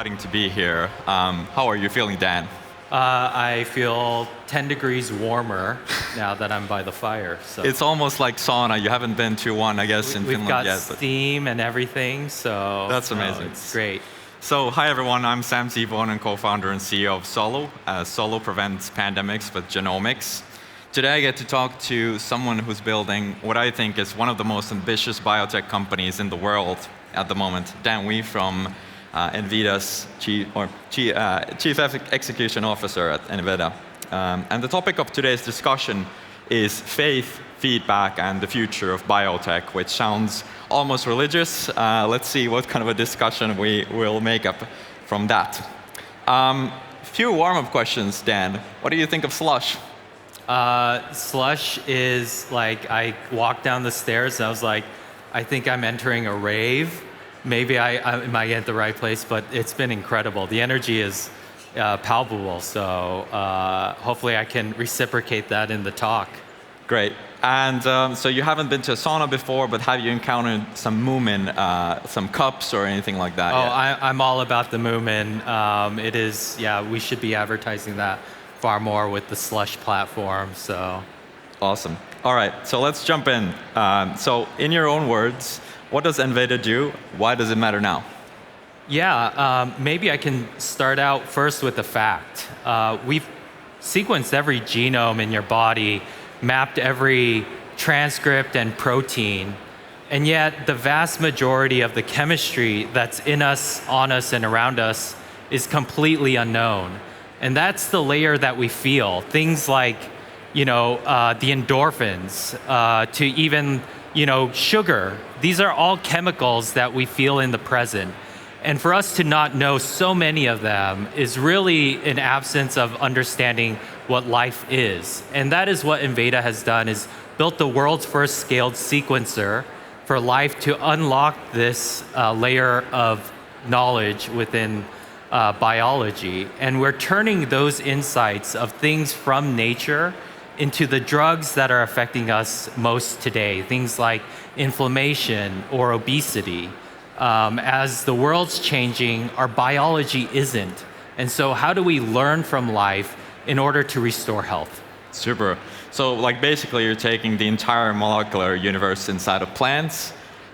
exciting to be here. How are you feeling, Dan? I feel 10 degrees warmer now that I'm by the fire. So It's almost like sauna. You haven't been to one, I guess, in we've Finland got yet. But steam and everything, so that's amazing. It's great. So, hi everyone. I'm Sam Sihvonen, co-founder and CEO of Solu. Solu prevents pandemics with genomics. Today I get to talk to someone who's building what I think is one of the most ambitious biotech companies in the world at the moment. Dan Wee from Enveda's Chief Execution Officer at Enveda. And the topic of today's discussion is faith, feedback, and the future of biotech, which sounds almost religious. Let's see what kind of a discussion we will make up from that. Few warm-up questions, Dan. What do you think of Slush? Slush is like, I walked down the stairs and I was like, I think I'm entering a rave. Maybe I might at the right place, but it's been incredible. The energy is palpable, so hopefully I can reciprocate that in the talk. Great. And so you haven't been to a sauna before, but have you encountered some Moomin, some cups or anything like that? I'm all about the Moomin. It is, we should be advertising that far more with the Slush platform, so. Awesome. All right, so let's jump in. So in your own words, what does Enveda do? Why does it matter now? Maybe I can start out first with a fact. We've sequenced every genome in your body, mapped every transcript and protein, and yet the vast majority of the chemistry that's in us, on us, and around us is completely unknown. And that's the layer that we feel. Things like, the endorphins, to even, sugar. These are all chemicals that we feel in the present. And for us to not know so many of them is really an absence of understanding what life is. And that is what Enveda has done, is built the world's first scaled sequencer for life to unlock this layer of knowledge within biology. And we're turning those insights of things from nature into the drugs that are affecting us most today, things like inflammation or obesity. As the world's changing, our biology isn't. And so how do we learn from life in order to restore health? Super. So basically you're taking the entire molecular universe inside of plants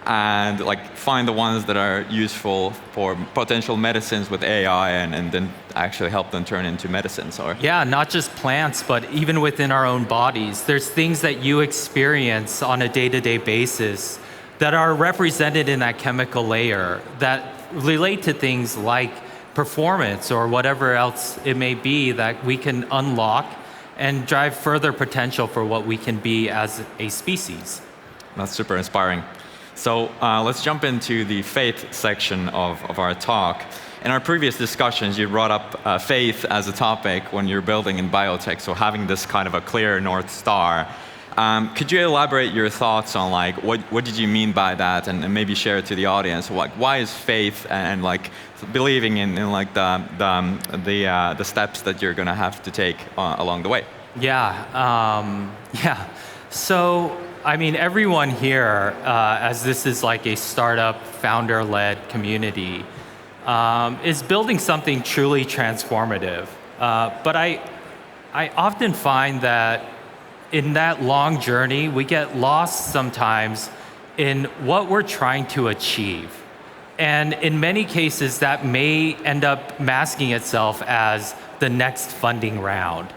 and find the ones that are useful for potential medicines with AI and then actually help them turn into medicines, or? Yeah, not just plants, but even within our own bodies. There's things that you experience on a day-to-day basis that are represented in that chemical layer that relate to things like performance or whatever else it may be that we can unlock and drive further potential for what we can be as a species. That's super inspiring. So let's jump into the faith section of our talk. In our previous discussions, you brought up faith as a topic when you're building in biotech, so having this kind of a clear North Star. Could you elaborate your thoughts on what did you mean by that, and maybe share it to the audience? Why is faith and believing in the steps that you're going to have to take along the way? So everyone here, as this is like a startup founder-led community, is building something truly transformative. But I often find that in that long journey, we get lost sometimes in what we're trying to achieve. And in many cases, that may end up masking itself as the next funding round,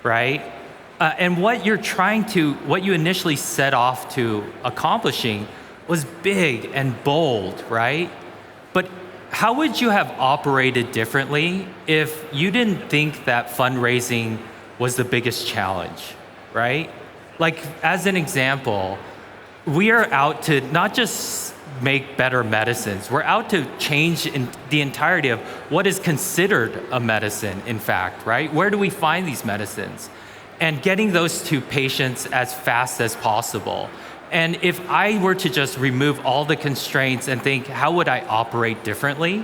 right? And what you initially set off to accomplishing was big and bold, right? But how would you have operated differently if you didn't think that fundraising was the biggest challenge, right? As an example, we are out to not just make better medicines, we're out to change the entirety of what is considered a medicine, in fact, right? Where do we find these medicines? And getting those to patients as fast as possible. And if I were to just remove all the constraints and think, how would I operate differently?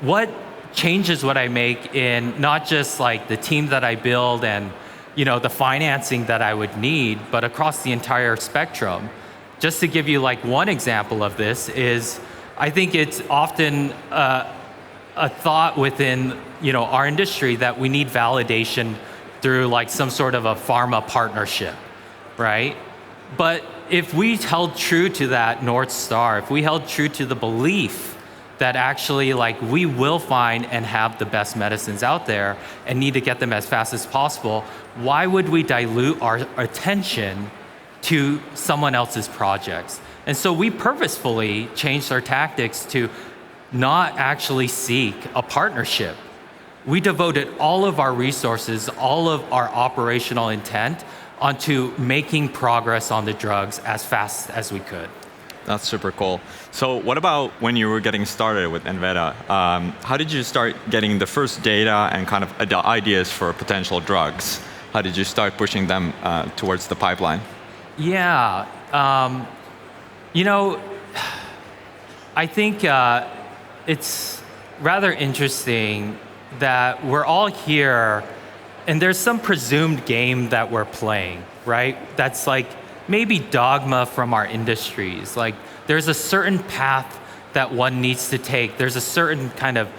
What changes would I make in not just the team that I build and the financing that I would need, but across the entire spectrum? Just to give you one example of this is, I think it's often a thought within our industry that we need validation through like some sort of a pharma partnership, right? But if we held true to that North Star, if we held true to the belief that actually like we will find and have the best medicines out there and need to get them as fast as possible, why would we dilute our attention to someone else's projects? And so we purposefully changed our tactics to not actually seek a partnership. We devoted all of our resources, all of our operational intent onto making progress on the drugs as fast as we could. That's super cool. So what about when you were getting started with Enveda? How did you start getting the first data and kind of the ideas for potential drugs? How did you start pushing them towards the pipeline? Yeah, I think it's rather interesting that we're all here and there's some presumed game that we're playing, right? That's like maybe dogma from our industries. Like there's a certain path that one needs to take. There's a certain kind of,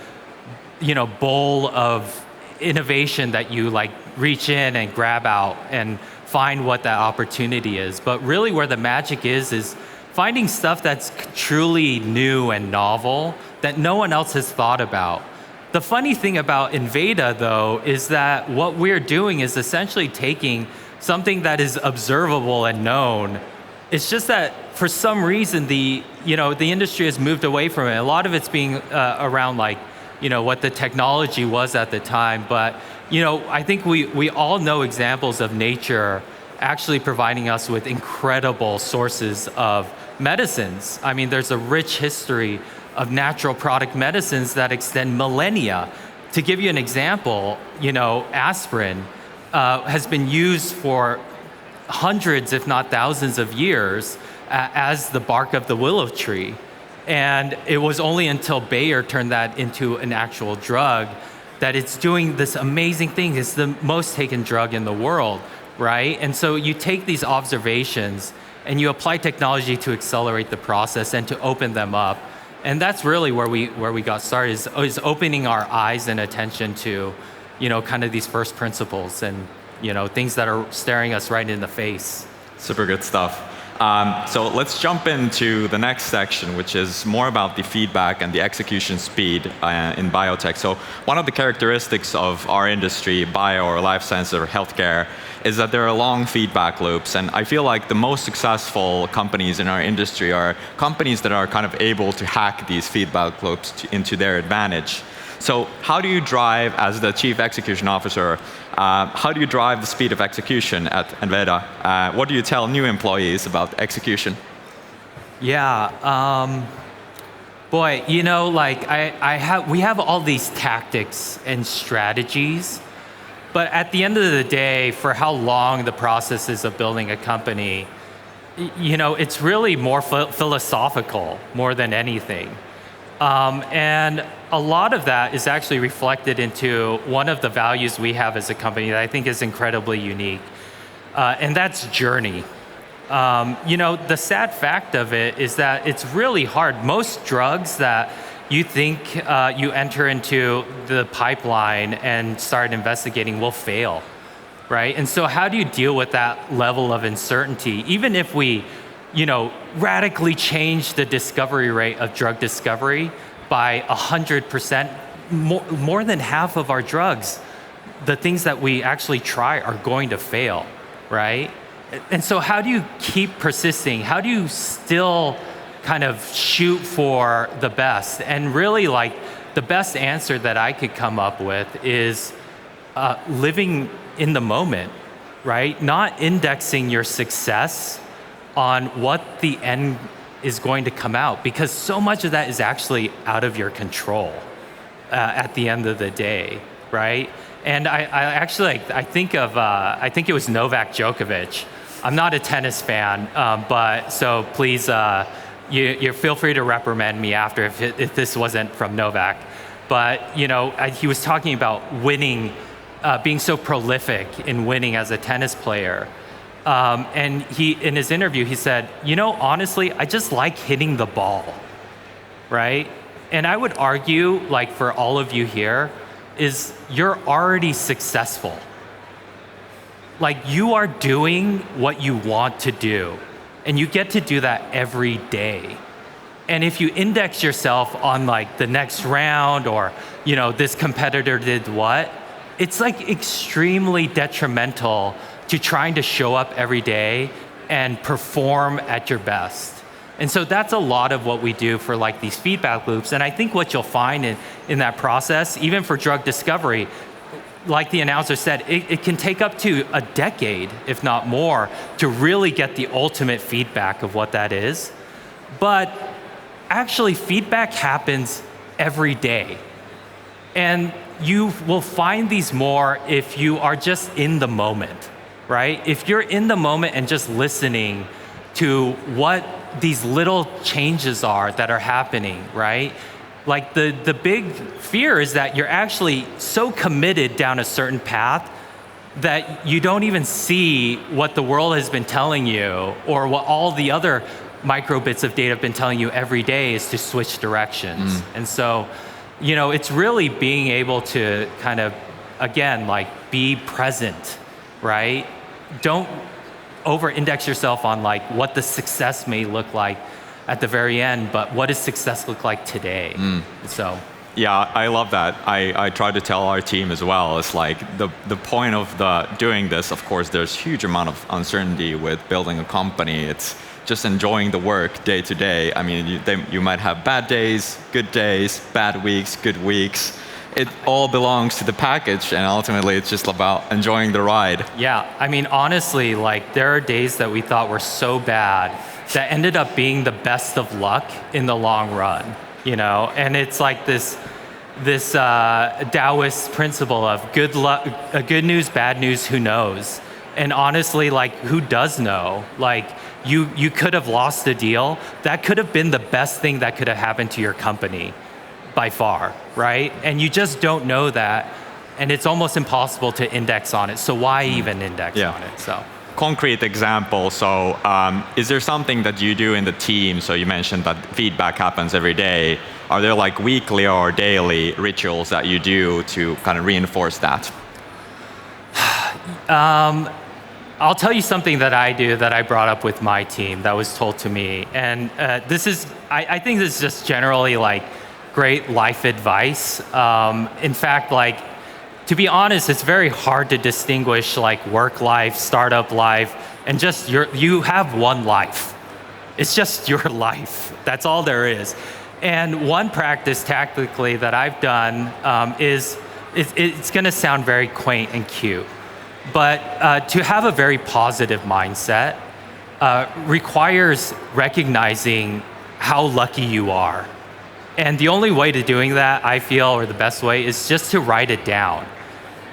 bowl of innovation that you like reach in and grab out and find what that opportunity is. But really where the magic is finding stuff that's truly new and novel that no one else has thought about. The funny thing about Enveda, though, is that what we're doing is essentially taking something that is observable and known. It's just that for some reason the industry has moved away from it. A lot of it's being around like, what the technology was at the time. But I think we all know examples of nature actually providing us with incredible sources of medicines. I mean, there's a rich history of natural product medicines that extend millennia. To give you an example, aspirin has been used for hundreds, if not thousands of years as the bark of the willow tree. And it was only until Bayer turned that into an actual drug that it's doing this amazing thing. It's the most taken drug in the world, right? And so you take these observations and you apply technology to accelerate the process and to open them up. And that's really where we got started, is opening our eyes and attention to, kind of these first principles and, things that are staring us right in the face. Super good stuff. So let's jump into the next section, which is more about the feedback and the execution speed in biotech. So one of the characteristics of our industry, bio or life sciences or healthcare, is that there are long feedback loops. And I feel like the most successful companies in our industry are companies that are kind of able to hack these feedback loops into their advantage. So how do you drive, as the chief execution officer, how do you drive the speed of execution at Enveda? What do you tell new employees about execution? Yeah, boy, we have all these tactics and strategies, but at the end of the day, for how long the process is of building a company, it's really more philosophical more than anything. And a lot of that is actually reflected into one of the values we have as a company that I think is incredibly unique, and that's journey. The sad fact of it is that it's really hard. Most drugs that you think you enter into the pipeline and start investigating will fail, right? And so how do you deal with that level of uncertainty? Even if we radically change the discovery rate of drug discovery by 100%, more than half of our drugs, the things that we actually try are going to fail, right? And so how do you keep persisting? How do you still kind of shoot for the best? And really, like, the best answer that I could come up with is living in the moment, right? Not indexing your success on what the end is going to come out, because so much of that is actually out of your control at the end of the day, right? And I think it was Novak Djokovic. I'm not a tennis fan, but so please, you feel free to reprimand me after if this wasn't from Novak. But he was talking about winning, being so prolific in winning as a tennis player. And in his interview, he said, honestly, I just like hitting the ball, right? And I would argue, like for all of you here, is you're already successful. Like you are doing what you want to do, and you get to do that every day. And if you index yourself on like the next round or, this competitor did what, it's like extremely detrimental to trying to show up every day and perform at your best. And so that's a lot of what we do for like these feedback loops. And I think what you'll find in that process, even for drug discovery, like the announcer said, it can take up to a decade, if not more, to really get the ultimate feedback of what that is. But actually, feedback happens every day. And you will find these more if you are just in the moment, right? If you're in the moment and just listening to what these little changes are that are happening, right? Like the big fear is that you're actually so committed down a certain path that you don't even see what the world has been telling you or what all the other micro bits of data have been telling you every day is to switch directions. And so, it's really being able to kind of, again, like be present, right? Don't over-index yourself on like what the success may look like at the very end, but what does success look like today? So. Yeah, I love that. I try to tell our team as well. It's like the point of doing this, of course, there's huge amount of uncertainty with building a company. It's just enjoying the work day to day. I mean, you might have bad days, bad weeks, good weeks. It all belongs to the package, and ultimately it's just about enjoying the ride. Yeah, I mean, honestly, like there are days that we thought were so bad that ended up being the best of luck in the long run, And it's like this Taoist principle of good luck, good news, bad news, who knows? And honestly, like who does know? Like you could have lost a deal. That could have been the best thing that could have happened to your company by far, right? And you just don't know that. And it's almost impossible to index on it. So why even index on it? So. Concrete example. So is there something that you do in the team? So you mentioned that feedback happens every day. Are there like weekly or daily rituals that you do to kind of reinforce that? I'll tell you something that I do that I brought up with my team that was told to me. And I think this is just generally like great life advice. In fact, like, to be honest, it's very hard to distinguish like work life, startup life, and just you have one life. It's just your life. That's all there is. And one practice tactically that I've done is, it's gonna sound very quaint and cute, but to have a very positive mindset requires recognizing how lucky you are. And the only way to doing that, I feel, or the best way, is just to write it down.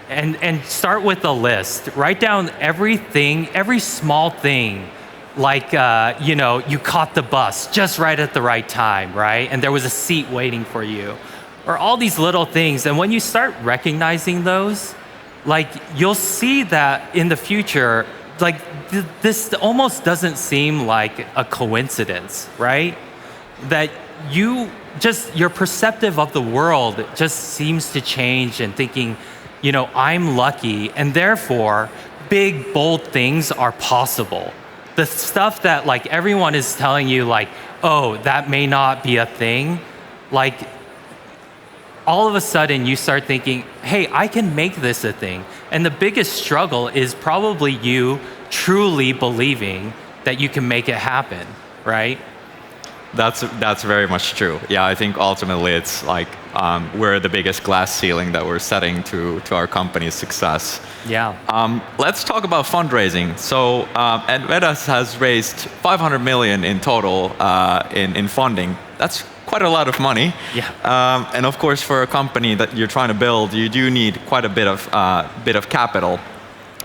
And start with a list. Write down everything, every small thing, like, you caught the bus just right at the right time, right? And there was a seat waiting for you. Or all these little things. And when you start recognizing those, like, you'll see that in the future, like, this almost doesn't seem like a coincidence, right? That your perceptive of the world just seems to change and thinking, I'm lucky, and therefore big, bold things are possible. The stuff that like everyone is telling you like, oh, that may not be a thing, like all of a sudden you start thinking, hey, I can make this a thing. And the biggest struggle is probably you truly believing that you can make it happen, right? That's very much true. Yeah, I think ultimately it's like we're the biggest glass ceiling that we're setting to our company's success. Yeah. Let's talk about fundraising. So Enveda has raised 500 million in total in funding. That's quite a lot of money. Yeah. And of course, for a company that you're trying to build, you do need quite a bit of capital.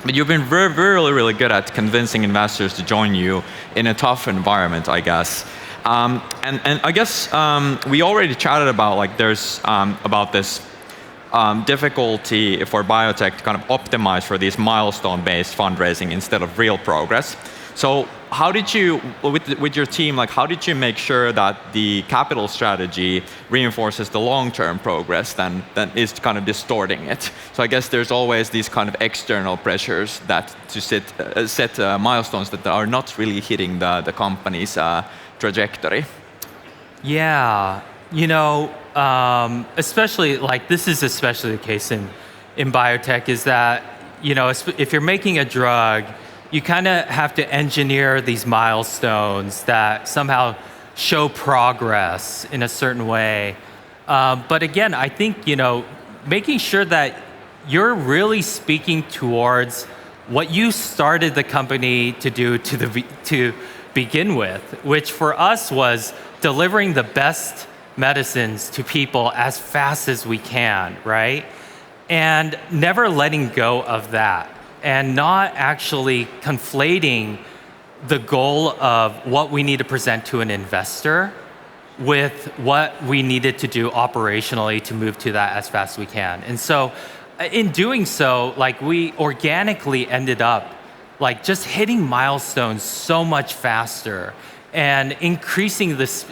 But you've been really, really good at convincing investors to join you in a tough environment, I guess. And I guess we already chatted about like there's about this difficulty for biotech to kind of optimize for these milestone-based fundraising instead of real progress. So how did you, with your team, like how did you make sure that the capital strategy reinforces the long-term progress than is kind of distorting it? So I guess there's always these kind of external pressures that to set milestones that are not really hitting the company's trajectory. Yeah, especially like this is especially the case in biotech is that, if you're making a drug, you kind of have to engineer these milestones that somehow show progress in a certain way. But again, I think, making sure that you're really speaking towards what you started the company to do to begin with, which for us was delivering the best medicines to people as fast as we can, right? And never letting go of that and not actually conflating the goal of what we need to present to an investor with what we needed to do operationally to move to that as fast as we can. And so in doing so, like we organically ended up like just hitting milestones so much faster and increasing this,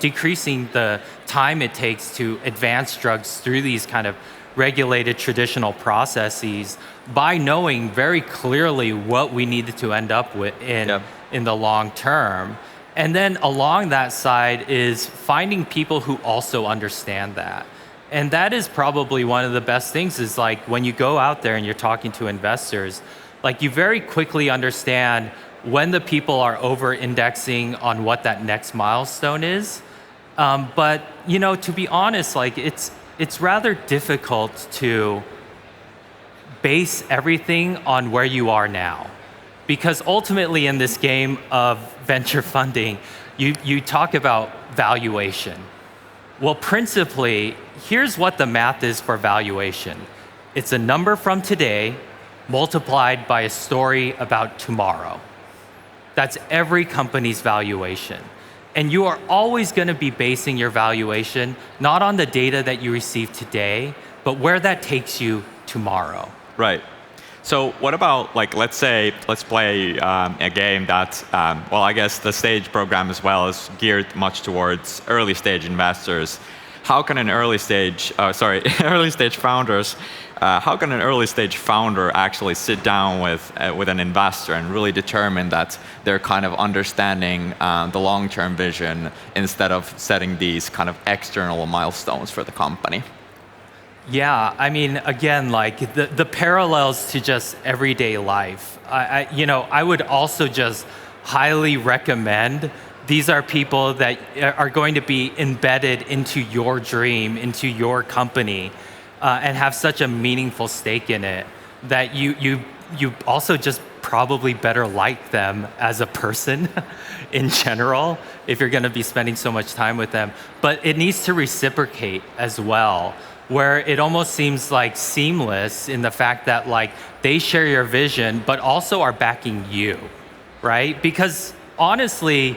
decreasing the time it takes to advance drugs through these kind of regulated traditional processes by knowing very clearly what we needed to end up with in the long term. And then along that side is finding people who also understand that. And that is probably one of the best things is like when you go out there and you're talking to investors, like you very quickly understand when the people are over-indexing on what that next milestone is. But to be honest, like it's rather difficult to base everything on where you are now. Because ultimately in this game of venture funding, you talk about valuation. Well, principally, here's what the math is for valuation. It's a number from today multiplied by a story about tomorrow. That's every company's valuation. And you are always going to be basing your valuation not on the data that you receive today, but where that takes you tomorrow. Right. So what about, like, let's play a game that, I guess the stage program as well is geared much towards early stage investors. How can an early stage founders, how can an early stage founder actually sit down with an investor and really determine that they're kind of understanding the long-term vision instead of setting these kind of external milestones for the company? Yeah, I mean, again, like the parallels to just everyday life. I would also just highly recommend these are people that are going to be embedded into your dream, into your company, and have such a meaningful stake in it that you also just probably better like them as a person in general if you're going to be spending so much time with them. But it needs to reciprocate as well, where it almost seems like seamless in the fact that like they share your vision, but also are backing you, right? Because honestly,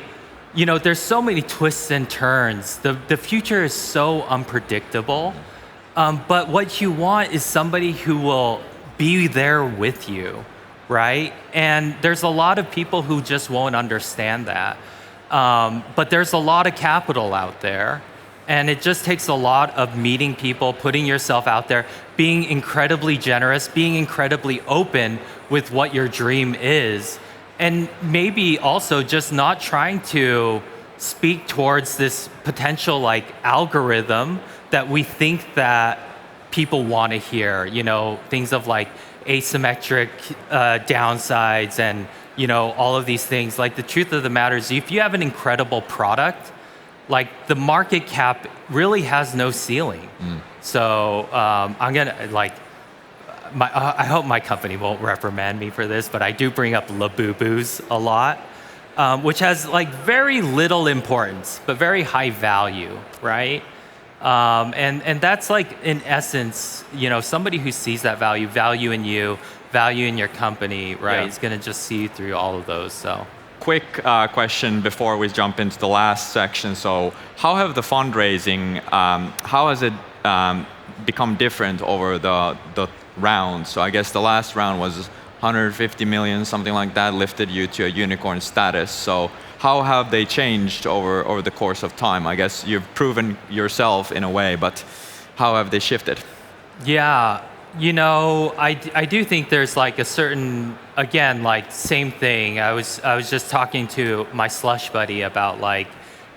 there's so many twists and turns. The future is so unpredictable. But what you want is somebody who will be there with you, right? And there's a lot of people who just won't understand that. But there's a lot of capital out there. And it just takes a lot of meeting people, putting yourself out there, being incredibly generous, being incredibly open with what your dream is. And maybe also just not trying to speak towards this potential like algorithm that we think that people want to hear, things of like asymmetric downsides and, all of these things. Like the truth of the matter is if you have an incredible product, like the market cap really has no ceiling. So I'm gonna I hope my company won't reprimand me for this, but I do bring up Labubu's a lot, which has like very little importance, but very high value, right? And that's like in essence, somebody who sees that value in you, value in your company, right? Yeah. Is gonna just see through all of those, so. Quick question before we jump into the last section. So how have the fundraising, how has it become different over the rounds? So I guess the last round was 150 million, something like that, lifted you to a unicorn status. So how have they changed over the course of time? I guess you've proven yourself in a way, but how have they shifted? Yeah, I do think there's like a certain, again, like same thing. I was just talking to my Slush buddy about like,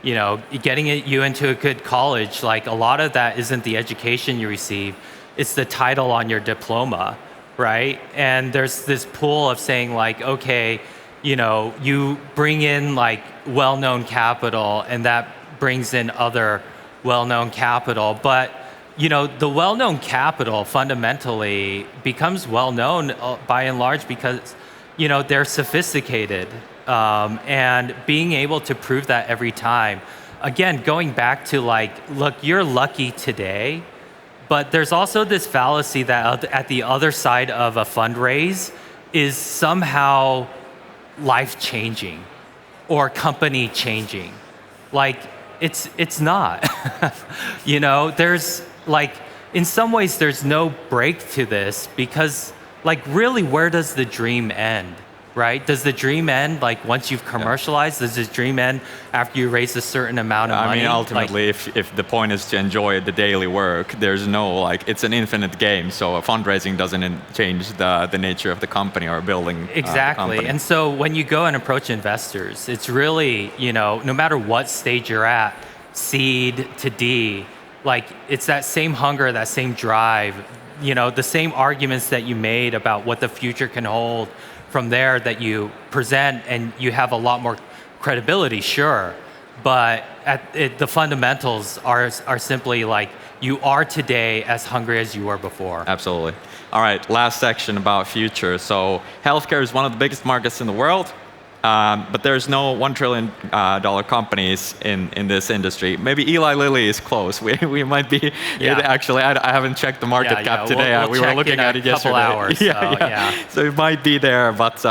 getting you into a good college. Like a lot of that isn't the education you receive, it's the title on your diploma, right? And there's this pool of saying like, okay, you bring in like well-known capital, and that brings in other well-known capital, but the well-known capital fundamentally becomes well-known by and large because, they're sophisticated, and being able to prove that every time. Again, going back to like, look, you're lucky today, but there's also this fallacy that at the other side of a fundraise is somehow life-changing or company-changing. Like, it's not. There's like, in some ways, there's no break to this because, like, really, where does the dream end, right? Does the dream end like once you've commercialized? Does the dream end after you raise a certain amount of money? I mean, ultimately, if the point is to enjoy the daily work, there's no, like, it's an infinite game. So fundraising doesn't change the nature of the company or building. Exactly. And so when you go and approach investors, it's really, no matter what stage you're at, seed to D, like it's that same hunger, that same drive, the same arguments that you made about what the future can hold from there that you present, and you have a lot more credibility, sure. But the fundamentals are simply like, you are today as hungry as you were before. Absolutely. All right, last section about future. So healthcare is one of the biggest markets in the world. But there's no $1 trillion companies in this industry. Maybe Eli Lilly is close. We might be. Yeah. Actually, I haven't checked the market cap today. We'll we were looking at it yesterday. Hours, So it might be there. But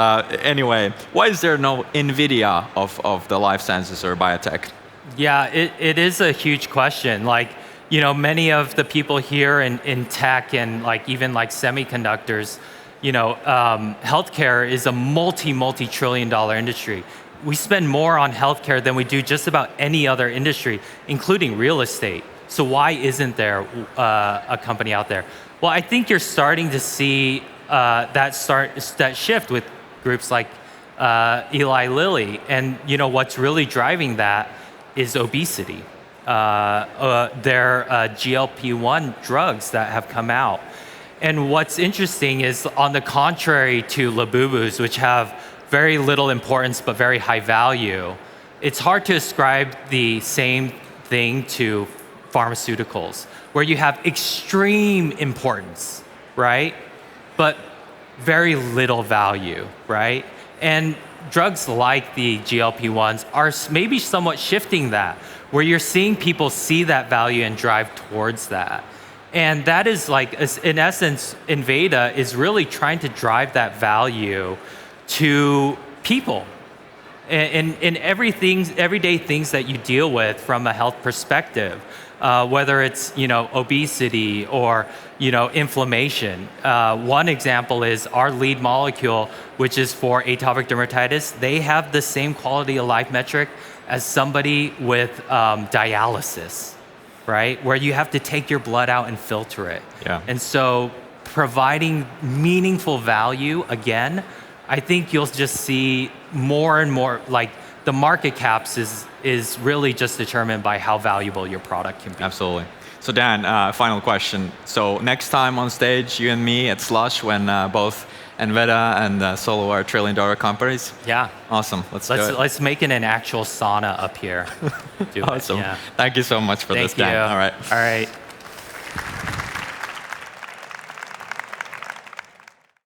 anyway, why is there no Enveda of the life sciences or biotech? Yeah, it is a huge question. Like, many of the people here in tech and like even like semiconductors, healthcare is a multi-trillion-dollar industry. We spend more on healthcare than we do just about any other industry, including real estate. So why isn't there a company out there? Well, I think you're starting to see that shift with groups like Eli Lilly, and what's really driving that is obesity. Their GLP-1 drugs that have come out. And what's interesting is, on the contrary to Labubus, which have very little importance but very high value, it's hard to ascribe the same thing to pharmaceuticals, where you have extreme importance, right? But very little value, right? And drugs like the GLP-1s are maybe somewhat shifting that, where you're seeing people see that value and drive towards that. And that is like, in essence, Enveda is really trying to drive that value to people in everyday things that you deal with from a health perspective, whether it's obesity or inflammation. One example is our lead molecule, which is for atopic dermatitis. They have the same quality of life metric as somebody with dialysis, right? Where you have to take your blood out and filter it. Yeah. And so providing meaningful value, again, I think you'll just see more and more, like the market caps is really just determined by how valuable your product can be. Absolutely. So Dan, final question. So next time on stage, you and me at Slush, when both Enveda and Solu are trillion-dollar companies. Yeah. Awesome. Let's make it an actual sauna up here. Awesome. Yeah. Thank you so much for this, Dan. Thank you. All right. All right.